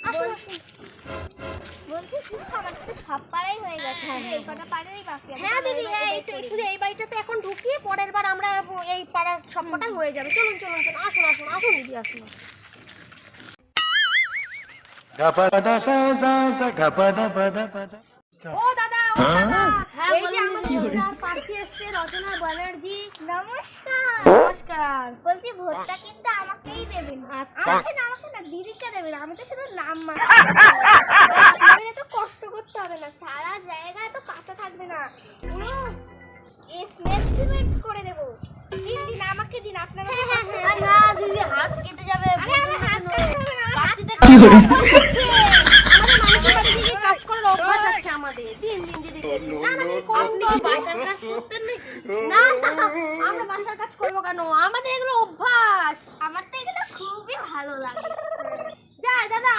আসুন আসুন। বলছি শুধু আমাদের তো সব পাড়াই হয়ে গেছে, এই কটা পাড়ারই বাকি আছে। হ্যাঁ দিদি, শুধু এই বাড়িটাতে এখন ঢুকিয়ে পরের বার আমরা এই পাড়ার সবকটাই হয়ে যাবে। চলুন চলুন চলুন, আসুন আসুন আসুন দিদি, আসুন। ও দাদা, ও দাদা, হ্যাঁ, এই যে বলুন। আমাদের পার্টি এসছে, রচনা ব্যানার্জি। নমস্কার। নমস্কার। বলছি ভোটটা কিন্তু আমাকেই দেবেন। আচ্ছা। আমাকে না দিদিকে দেবেন, আমি তো শুধু নাম মাত্র। আপনাদের এত কষ্ট করতে হবে না, সারা জায়গায় তো কাঁচা থাকবে না, পুরো এসমেন্ট করে দেবো। দিন দিন আমাকে দিন, আপনারা তো কষ্ট করতে হবে না দিদি, হাত কেটে যাবে। আরে আমার হাত কাটতে হবে না, আমার হাত কি করে আমাদের মানুষের বাড়ি থেকে কাজ করার অভ্যাস আছে আমাদের। দিন দিন দিদি, না না দিদি, আপনি কি বাসার কাজ করতেন নাকি? না না, আমরা বাসার কাজ করবো কেন, আমাদের এগুলো অভ্যাস। আমার তো এগুলো খুবই ভালো লাগে। যাই দাদা।